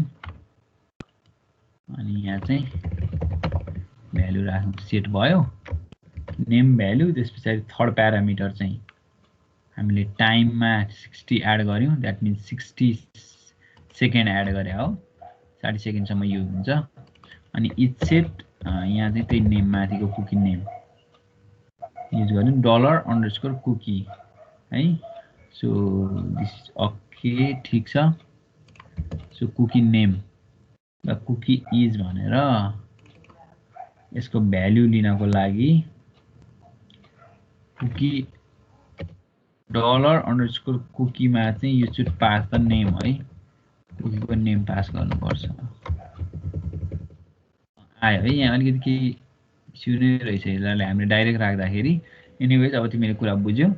अनि यहाँ चाहिँ भ्यालु राख्नु सेट भयो नेम भ्यालु त्यसपछि थर्ड प्यारामिटर चाहिँ हामीले टाइममा 60 एड गर्यौं दैट मीन्स 60 सेकेन्ड एड गरे हो 60 सेकेन्ड सम्म युज हुन्छ अनि इट सेट यहाँ चाहिँ त्यही नेम माथिको कुकी नेम युज गर्यौं $_कुकी है सो दिस इज ओके ठीक छ सो कुकी नेम र कुकी इज भनेर यसको भ्यालु लिनको लागि कुकी $_कुकीमा चाहिँ you should pass the name है कुकीको नेम पास गर्नुपर्छ आयो है यहाँ अलिकति इस्यु नै रहेछ यसलाई हामीले डाइरेक्ट राख्दाखेरि एनिवेज अब तिमीले कुरा बुझ्यौ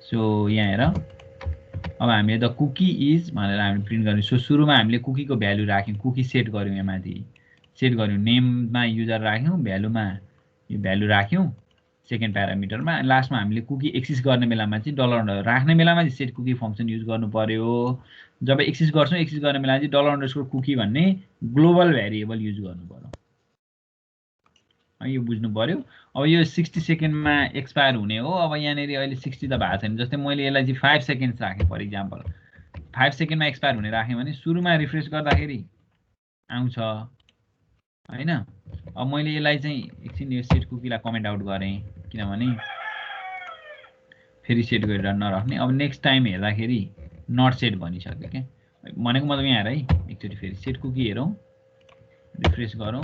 सो यहाँ हेर अब हामीले द कुकी इज भनेर हामीले प्रिन्ट गर्यौँ सो सुरुमा हामीले कुकीको भ्यालु राख्यौँ कुकी सेट गर्यौँ यहाँ माथि सेट गर्यौँ नेममा युजर राख्यौँ भ्यालुमा यो भ्यालु राख्यौँ सेकेन्ड प्यारामिटरमा लास्टमा हामीले कुकी एक्सिस गर्ने बेलामा चाहिँ डलर राख्ने बेलामा चाहिँ सेट कुकी फङ्सन युज गर्नु पर्यो जब एक्सिस गर्छौँ एक्सिस गर्ने बेलामा चाहिँ डलर कुकी भन्ने ग्लोबल भेरिएबल युज गर्नु पर्यो यो बुझ्नु पर्यो अब यो 60 सेकेन्डमा एक्सपायर हुने हो अब यहाँनिर अहिले 60 त भएको छैन जस्तै मैले यसलाई चाहिँ 5 सेकेन्ड्स राखेँ फर इक्जाम्पल 5 सेकेन्डमा एक्सपायर हुने राखेँ भने सुरुमा रिफ्रेस गर्दाखेरि आउँछ हैन अब मैले यसलाई चाहिँ एकछिन यो सेट कुकीलाई कमेन्ट आउट गरेँ किनभने फेरि सेट गरेर नराख्ने अब नेक्स्ट टाइम हेर्दाखेरि नट सेट भनिसक्यो क्या भनेको मतलब यहाँ हेर है एकचोटि फेरि सेट कुकी हेरौँ रिफ्रेस गरौँ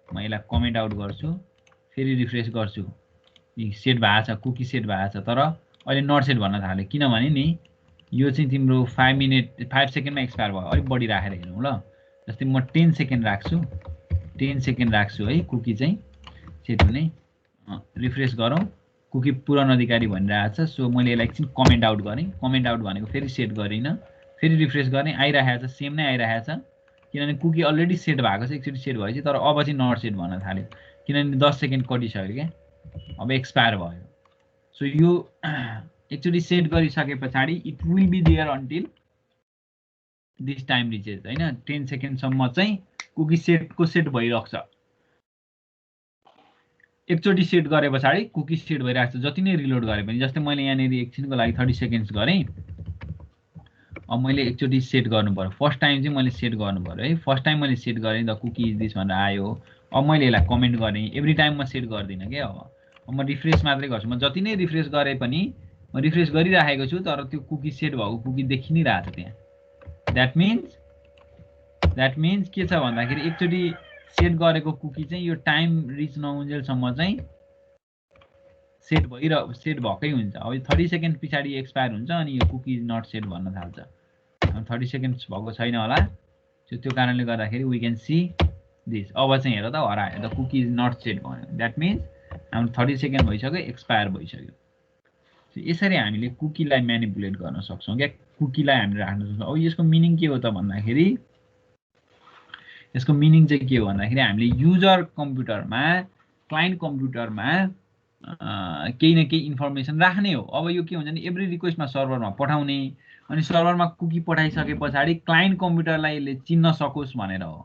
म यसलाई कमेन्ट आउट गर्छु फेरि रिफ्रेस गर्छु सेट भएको छ कुकी सेट भएको छ तर अहिले नट सेट भन्न थाल्यो किनभने नि यो चाहिँ तिम्रो 5 सेकेन्डमा एक्सपायर भयो अलिक बढी राखेर हेरौँ ल जस्तै म 10 सेकेन्ड राख्छु 10 सेकेन्ड राख्छु है कुकी चाहिँ सेट हुने रिफ्रेस गरौँ कुकी पुरानो अधिकारी भनिरहेको छ सो मैले यसलाई एकछिन कमेन्ट आउट गरेँ कमेन्ट आउट भनेको फेरि सेट गरिनँ फेरि रिफ्रेस गर्ने आइरहेको छ सेम नै आइरहेको छ किनभने कुकी अलरेडी सेट भएको छ एकचोटि सेट भएपछि तर अब चाहिँ नट सेट भन्न थाल्यो किनभने 10 सेकेन्ड कटिसक्यो क्या अब एक्सपायर भयो सो यो एकचोटि सेट गरिसके पछाडि it will be there until this time reaches हैन 10 सेकेन्डसम्म चाहिँ कुकी सेटको सेट भइरहेको छ एकचोटि सेट गरे पछाडि कुकी सेट भइरहेको छ जति नै रिलोड गरे पनि जस्तै मैले यहाँनिर एकछिनको लागि 30 सेकेन्ड्स गरेँ अब मैले एकचोटि सेट गर्नु पर्यो फर्स्ट टाइम चाहिँ मैले सेट गर्नु पर्यो है फर्स्ट टाइम मैले सेट गरेँ द कुकी इज दिस भनेर आयो अब मैले यसलाई कमेन्ट गरेँ एभ्री टाइम म सेट गर्दिनँ क्या अब म रिफ्रेस मात्रै गर्छु म जति नै रिफ्रेस गरे पनि म रिफ्रेस गरिराखेको छु तर त्यो कुकी सेट भएको कुकी देखि नै रहेछ त्यहाँ द्याट मिन्स के छ भन्दाखेरि एकचोटि सेट गरेको कुकी चाहिँ यो टाइम रिच नहुन्जेलसम्म चाहिँ सेट भएकै हुन्छ अब 30 सेकेन्ड पछाडि एक्सपायर हुन्छ अनि यो कुकी इज नट सेट भन्न थाल्छ 30 सेकेन्ड्स भएको छैन होला त्यो कारणले गर्दाखेरि वी क्यान सी दिस अब चाहिँ हेर त हरायो the cookie is not set भन्यो द्याट मिन्स हाम्रो 30 सेकेन्ड भइसक्यो एक्सपायर भइसक्यो यसरी हामीले कुकीलाई म्यानिपुलेट गर्न सक्छौँ क्या कुकीलाई हामीले राख्न सक्छौँ अब यसको मिनिङ के हो त भन्दाखेरि यसको मिनिङ चाहिँ के हो भन्दाखेरि हामीले युजर कम्प्युटरमा क्लाइन्ट कम्प्युटरमा केही न केही इन्फर्मेसन राख्ने हो अब यो के हुन्छ भने एभ्री रिक्वेस्टमा सर्भरमा पठाउने अनि सर्भरमा कुकी पठाइसके पछाडि क्लाइन्ट कम्प्युटरलाई यसले चिन्न सकोस् भनेर हो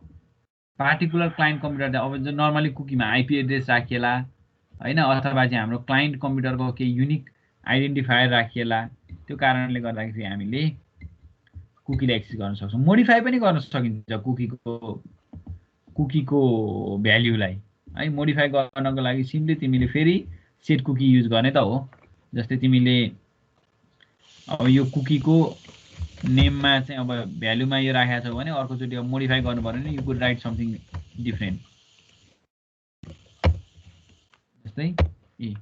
पार्टिकुलर क्लाइन्ट कम्प्युटर अब जो नर्मली कुकीमा आइपी एड्रेस राखिएला हैन अथवा चाहिँ हाम्रो क्लाइन्ट कम्प्युटरको केही युनिक आइडेन्टिफायर राखिएला त्यो कारणले गर्दाखेरि हामीले कुकीलाई एक्सेस गर्न सक्छौँ मोडिफाई पनि गर्न सकिन्छ कुकीको भ्याल्युलाई है मोडिफाई गर्नको लागि सिम्पली तिमीले फेरि सेट कुकी युज गर्ने त हो जस्तै तिमीले अब यो कुकीको नेममा चाहिँ अब भ्यालुमा यो राखेको छौ भने अर्कोचोटि अब मोडिफाई गर्नु पर्यो भने you could write something different जस्तै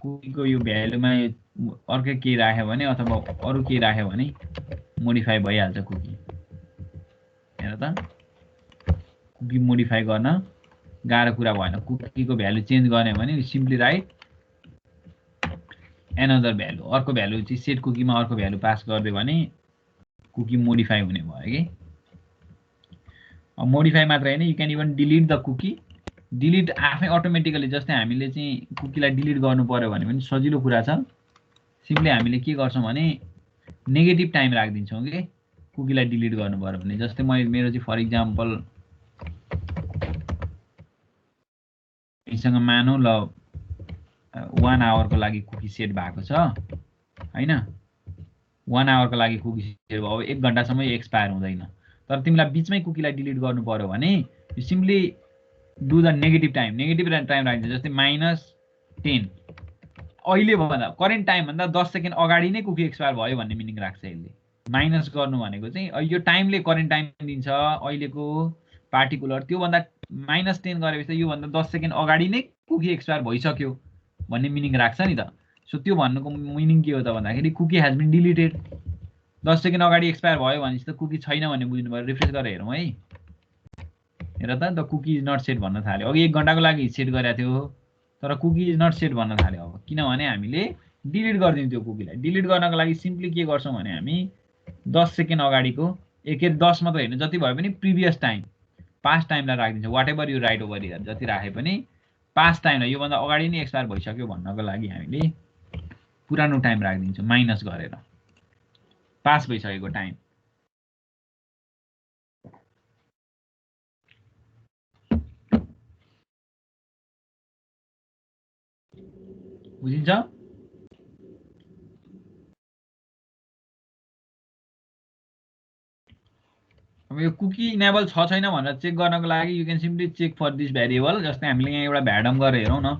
कुकीको यो भ्यालुमा अर्कै केही राख्यो भने अथवा अरू केही राख्यो भने मोडिफाई भइहाल्छ कुकी हेर त कुकी मोडिफाई गर्न गाह्रो कुरा भएन कुकीको भ्यालु चेन्ज गर्ने भने सिम्पली राइट एनदर भ्यालु अर्को भ्यालु चाहिँ सेट कुकीमा अर्को भ्यालु पास गरिदियो भने कुकी मोडिफाई हुने भयो कि अब मोडिफाई मात्र हैन you can even delete the cookie delete आफै अटोमेटिकली जस्तै हामीले चाहिँ कुकीलाई डिलिट गर्नु पर्यो भने पनि सजिलो कुरा छ सिम्पली हामीले के गर्छौँ भने नेगेटिभ टाइम राखिदिन्छौँ कि कुकीलाई डिलिट गर्नु पर्यो भने जस्तै मेरो चाहिँ फर इक्जाम्पल यससँग मानौँ ल 1 आवरको लागि कुकी सेट भएको छ हैन 1 आवरको लागि कुकी सेट भयो अब 1 घण्टासम्म एक्सपायर हुँदैन तर तिमीलाई बिचमै कुकीलाई डिलिट गर्नु पर्यो भने you simply do the negative time राख्छ जस्तै -10 अहिले भन्दा करेन्ट टाइम भन्दा 10 सेकेन्ड अगाडि नै कुकी एक्सपायर भयो भन्ने मिनिङ राख्छ यसले माइनस गर्नु भनेको चाहिँ यो टाइमले करेन्ट टाइम दिन्छ अहिलेको पार्टिकुलर त्यो भन्दा -10 गरेपछि यो भन्दा 10 सेकेन्ड अगाडि नै कुकी एक्सपायर भइसक्यो भन्ने मिनिङ राख्छ नि त सो त्यो भन्नुको मिनिङ के हो त भन्दाखेरि कुकी हेज बिन डिलिटेड 10 सेकेन्ड अगाडि एक्सपायर भयो भनेपछि त कुकी छैन भन्ने बुझ्नु पर्यो रिफ्रेस गरेर हेरौँ है हेर त the cookie is not set भन्न थाल्यो अघि 1 घण्टाको लागि सेट गरेको थियो तर कुकी इज नट सेट भन्न थाल्यो अब, किनभने हामीले डिलिट गरिदिउँ त्यो कुकीलाई। डिलिट गर्नको लागि सिम्पली के गर्छौँ भने हामी 10 सेकेन्ड अगाडिको 10 मात्र होइन, जति भयो पनि प्रिभियस टाइम पास्ट टाइमलाई राखिदिन्छ। Whatever you write over here, जति राखे पनि पास्ट टाइमलाई योभन्दा अगाडि नै एक्सपायर भइसक्यो भन्नको लागि हामीले पुरानो टाइम राखिदिन्छौँ माइनस गरेर, पास भइसकेको टाइम। बुझिन्छ? अब यो कुकी इनेबल छ छैन भनेर चेक गर्नको लागि you can simply check for this variable. जस्तै हामीले यहाँ एउटा भ्याडम गरेर हेरौँ न,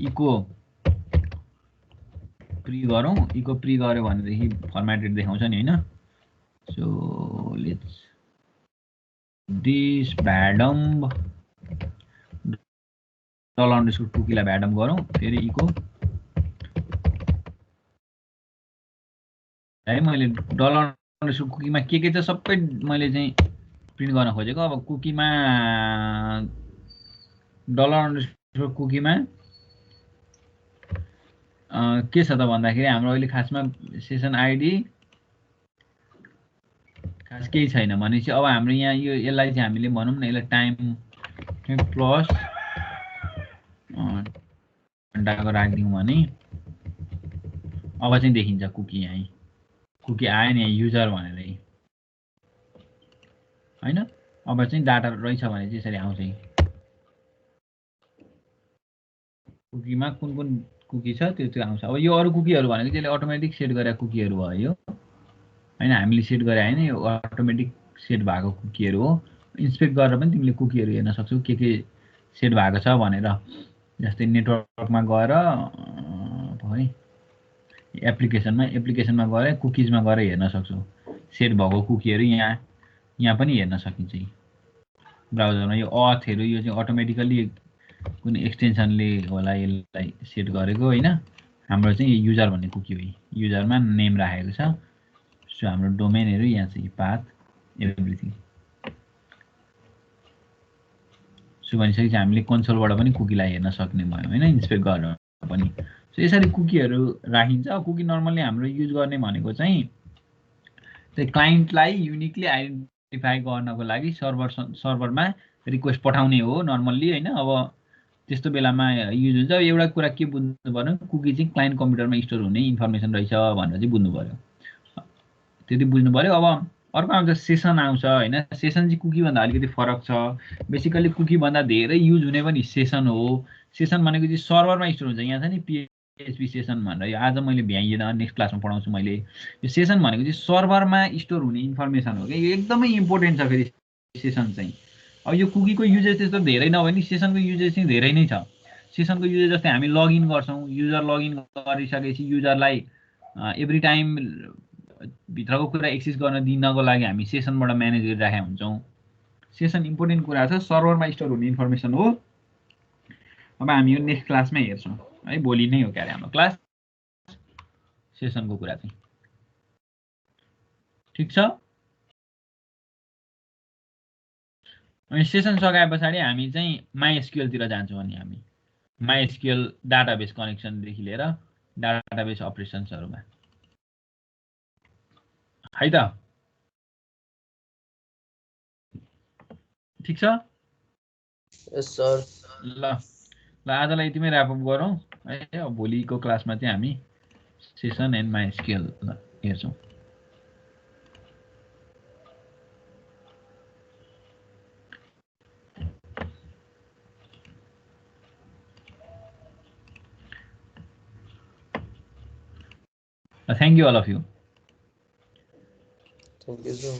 इको प्री गरौँ। इको प्री गऱ्यो भनेदेखि फर्मेटेड देखाउँछ नि होइन। सो लेट्स दिस भ्याडम $_ कुकीलाई भ्याडम गरौँ, फेरि इको है। मैले $_ कुकीमा के छ सबै मैले चाहिँ प्रिन्ट गर्न खोजेको। अब कुकीमा $_ कुकीमा के छ त भन्दाखेरि हाम्रो अहिले खासमा सेसन आइडी खास केही छैन भनेपछि अब हाम्रो यहाँ यसलाई चाहिँ हामीले भनौँ न, यसलाई टाइम प्लस घन्टाको राखिदिउँ भने अब चाहिँ देखिन्छ कुकी। यहाँ कुकी आयो नि यहाँ युजर भनेर होइन। अब चाहिँ डाटा रहेछ भने चाहिँ यसरी आउँछ। कुकीमा कुन कुन कुकी छ त्यो आउँछ। अब यो अरू कुकीहरू भनेको त्यसले अटोमेटिक सेट गरेको कुकीहरू भयो यो होइन, हामीले सेट गरे होइन, यो अटोमेटिक सेट भएको कुकीहरू हो। इन्सपेक्ट गरेर पनि तिमीले कुकीहरू हेर्न सक्छौ के सेट भएको छ भनेर। जस्तै नेटवर्कमा गएर है, एप्लिकेसनमा गएर कुकिजमा गएर हेर्न सक्छौ सेट भएको कुकीहरू। यहाँ पनि हेर्न सकिन्छ ब्राउजरमा। यो अथहरू यो चाहिँ अटोमेटिकल्ली कुन एक्सटेन्सनले होला यसलाई सेट गरेको होइन। हाम्रो चाहिँ युजर भन्ने कुकी हो, युजरमा नेम राखेको छ। सो हाम्रो डोमेनहरू यहाँ चाहिँ पाथ एभ्रिथिङ। सो भनिसकेपछि हामीले कन्सोलबाट पनि कुकीलाई हेर्न सक्ने भयो होइन, इन्सपेक्ट गरेर पनि। सो यसरी कुकीहरू राखिन्छ। कुकी नर्मल्ली हाम्रो युज गर्ने भनेको चाहिँ त्यो क्लाइन्टलाई युनिकली आइडेन्टिफाई गर्नको लागि सर्भरमा रिक्वेस्ट पठाउने हो नर्मल्ली होइन। अब त्यस्तो बेलामा युज हुन्छ। एउटा कुरा के बुझ्नु पर्यो, कुकी चाहिँ क्लाइन्ट कम्प्युटरमा स्टोर हुने इन्फर्मेसन रहेछ भनेर चाहिँ बुझ्नु पर्यो, त्यति बुझ्नु पर्यो। अब अर्को आउँछ सेसन आउँछ होइन। सेसन चाहिँ कुकीभन्दा अलिकति फरक छ। बेसिकल्ली कुकीभन्दा धेरै युज हुने पनि सेसन हो। सेसन भनेको चाहिँ सर्भरमा स्टोर हुन्छ। यहाँ छ नि PHP सेसन भनेर, यो आज मैले भ्याइएन, नेक्स्ट क्लासमा पढाउँछु मैले। यो सेसन भनेको चाहिँ सर्भरमा स्टोर हुने इन्फर्मेसन हो क्या, यो एकदमै इम्पोर्टेन्ट छ फेरि सेसन चाहिँ। अब यो कुकीको युजेज त्यस्तो धेरै नभए नि सेसनको युजेज चाहिँ धेरै नै छ। सेसनको युजेज जस्तै हामी लगइन गर्छौँ, युजर लगइन गरिसकेपछि युजरलाई एभ्री टाइम भित्रको कुरा एक्सेस गर्न दिनको लागि हामी सेसनबाट म्यानेज गरिराखेका हुन्छौँ। सेसन इम्पोर्टेन्ट कुरा छ, सर्भरमा स्टोर हुने इन्फर्मेसन हो। अब हामी यो नेक्स्ट क्लासमा हेर्छौँ है, भोलि नै हो क्यारे हाम्रो क्लास सेसनको कुरा चाहिँ। ठिक छ। अनि सेसन सकाए पछाडि हामी चाहिँ MySQL तिर जान्छौँ। अनि हामी MySQL डाटाबेस कनेक्सनदेखि लिएर डाटाबेस अपरेसन्सहरूमा है त। ठिक छ। यस सर। ल आजलाई यतिमै ऱ्यापअप गरौँ है। अब भोलिको क्लासमा चाहिँ हामी सेसन एन्ड MySQL हेर्छौँ। Thank you all of you. Thank you, sir.